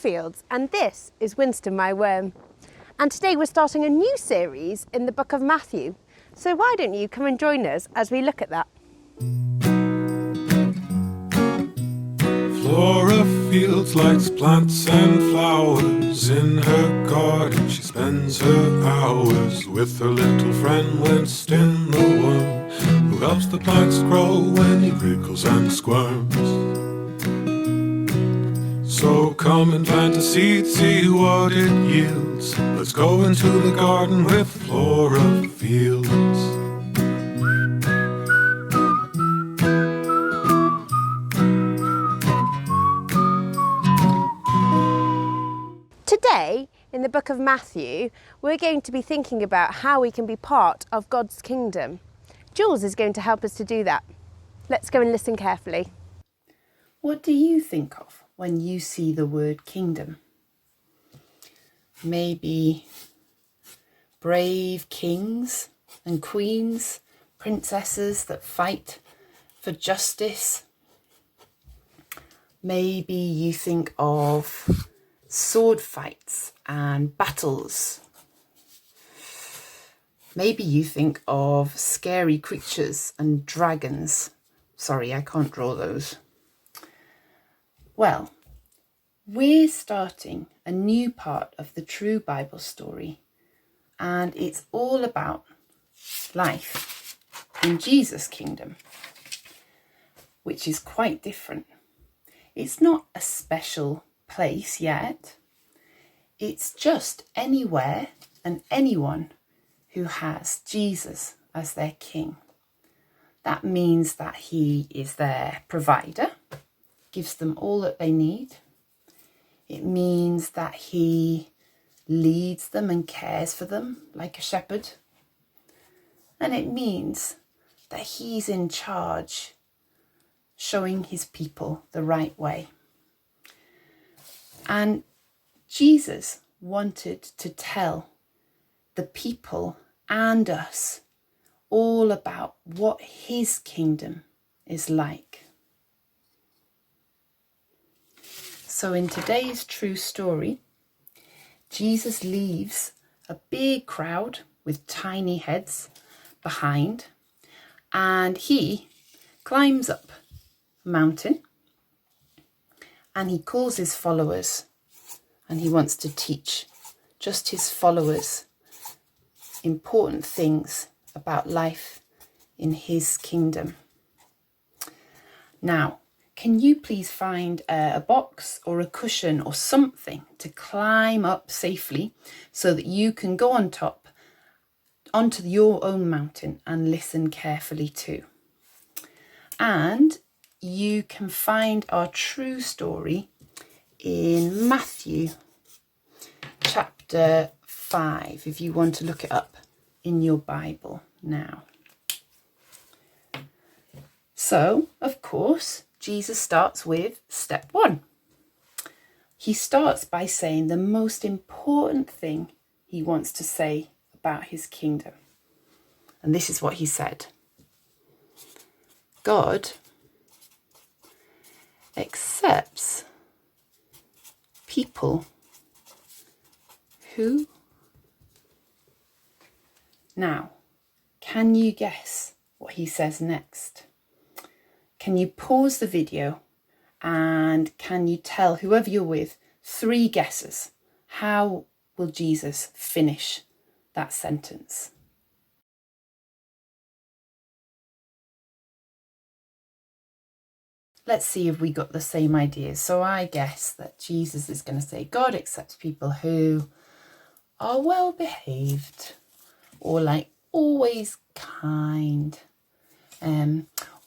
Fields, and this is 𝗀𝗙𝗪𝗏. And today we're starting a new series in the book of Matthew. So why don't you come and join us as we look at that? Flora Fields likes plants and flowers. In her garden she spends her hours with her little friend Winston, the one who helps the plants grow when he wriggles and squirms. So come and plant a seed, see what it yields. Let's go into the garden with Flora Fields. Today, in the book of Matthew, we're going to be thinking about how we can be part of God's kingdom. Jules is going to help us to do that. Let's go and listen carefully. What do you think of when you see the word kingdom? Maybe brave kings and queens, princesses that fight for justice. Maybe you think of sword fights and battles. Maybe you think of scary creatures and dragons. Sorry, I can't draw those. Well, we're starting a new part of the true Bible story, and it's all about life in Jesus' kingdom, which is quite different. It's not a special place yet. It's just anywhere and anyone who has Jesus as their king. That means that he is their provider, gives them all that they need. It means that he leads them and cares for them like a shepherd. And it means that he's in charge, showing his people the right way. And Jesus wanted to tell the people and us all about what his kingdom is like. So in today's true story, Jesus leaves a big crowd with tiny heads behind, and he climbs up a mountain. And he calls his followers, and he wants to teach just his followers important things about life in his kingdom. Now, can you please find a box or a cushion or something to climb up safely so that you can go on top onto your own mountain and listen carefully too? And you can find our true story in Matthew chapter 5, if you want to look it up in your Bible now. So, of course, Jesus starts with step 1. He starts by saying the most important thing he wants to say about his kingdom. And this is what he said. God accepts people who... Now, can you guess what he says next? Can you pause the video and can you tell whoever you're with 3 guesses? How will Jesus finish that sentence? Let's see if we got the same ideas. So I guess that Jesus is going to say God accepts people who are well behaved, or like always kind,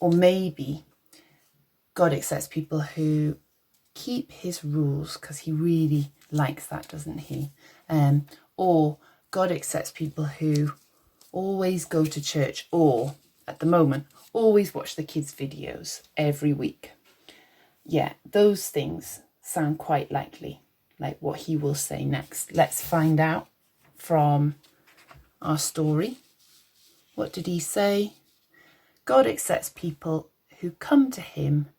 or maybe God accepts people who keep his rules because he really likes that, doesn't he? Or God accepts people who always go to church, or at the moment always watch the kids' videos every week. Yeah, those things sound quite likely, like what he will say next. Let's find out from our story. What did he say? God accepts people who come to him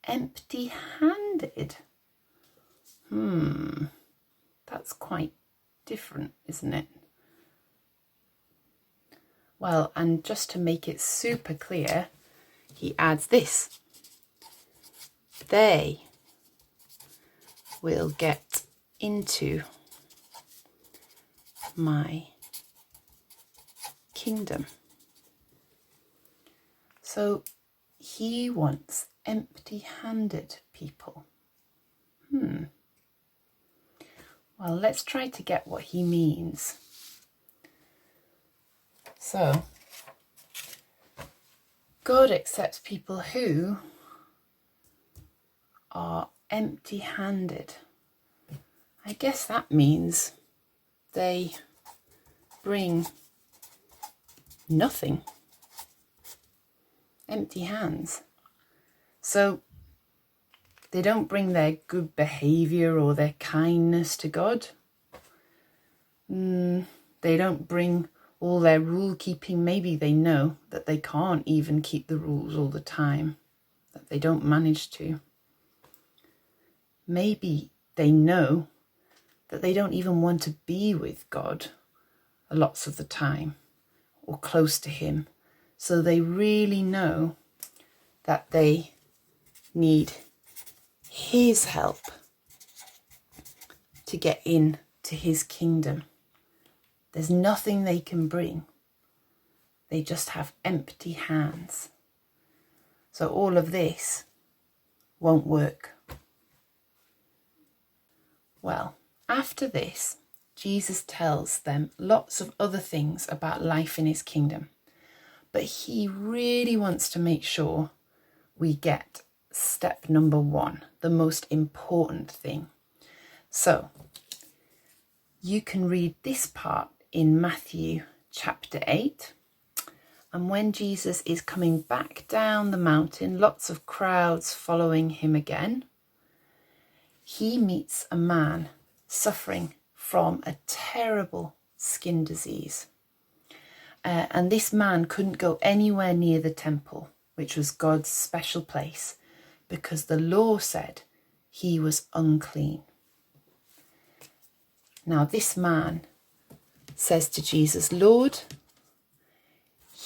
empty-handed. That's quite different, isn't it? Well, and just to make it super clear, he adds this. They will get into my kingdom. So he wants empty-handed people. Well, let's try to get what he means. So, God accepts people who are empty-handed. I guess that means they bring nothing. Empty hands. So they don't bring their good behaviour or their kindness to God. They don't bring all their rule keeping. Maybe they know that they can't even keep the rules all the time, that they don't manage to. Maybe they know that they don't even want to be with God lots of the time or close to him. So they really know that they need his help to get into his kingdom. There's nothing they can bring. They just have empty hands. So all of this won't work. Well, after this, Jesus tells them lots of other things about life in his kingdom. But he really wants to make sure we get step number 1, the most important thing. So you can read this part in Matthew chapter 8. And when Jesus is coming back down the mountain, lots of crowds following him again, he meets a man suffering from a terrible skin disease. And this man couldn't go anywhere near the temple, which was God's special place, because the law said he was unclean. Now this man says to Jesus, Lord,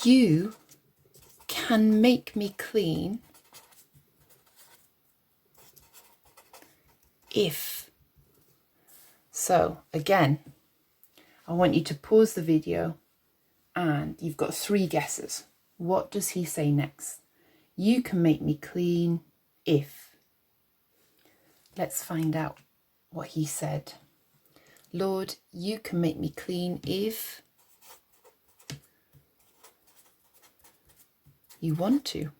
you can make me clean if. So again, I want you to pause the video and you've got 3 guesses. What does he say next? You can make me clean if. Let's find out what he said. Lord, you can make me clean if you want to.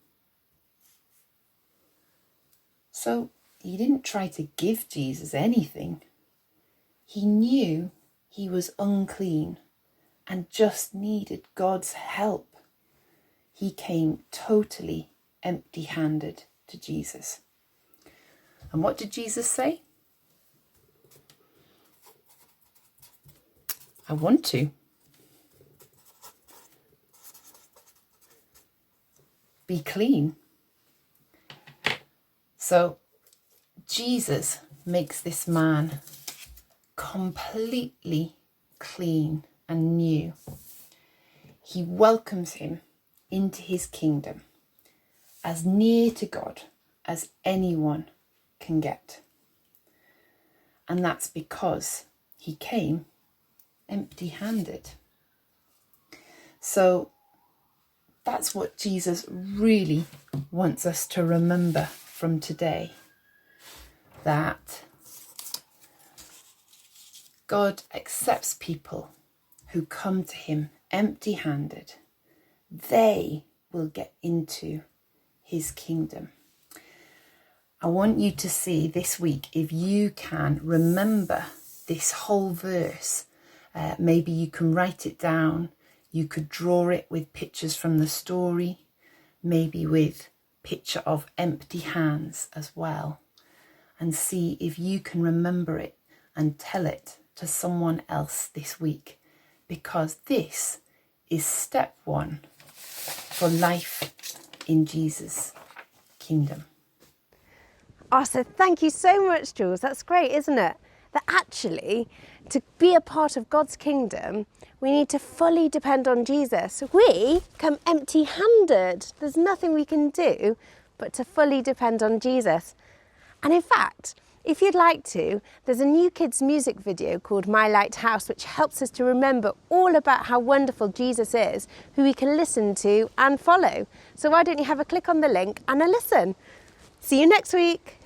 So he didn't try to give Jesus anything. He knew he was unclean and just needed God's help. He came totally empty-handed to Jesus. And what did Jesus say? I want to. Be clean. So Jesus makes this man completely clean and new. He welcomes him into his kingdom as near to God as anyone can get. And that's because he came empty-handed. So that's what Jesus really wants us to remember from today. That God accepts people who come to him empty-handed. They will get into his kingdom. I want you to see this week, if you can remember this whole verse. Maybe you can write it down. You could draw it with pictures from the story, maybe with picture of empty hands as well, and see if you can remember it and tell it to someone else this week, because this is step 1 for life in Jesus' kingdom. Oh, so thank you so much, Jules. That's great, isn't it? That actually, to be a part of God's kingdom, we need to fully depend on Jesus. We come empty-handed. There's nothing we can do but to fully depend on Jesus. And in fact, if you'd like to, there's a new kids music video called My Lighthouse, which helps us to remember all about how wonderful Jesus is, who we can listen to and follow. So why don't you have a click on the link and a listen? See you next week.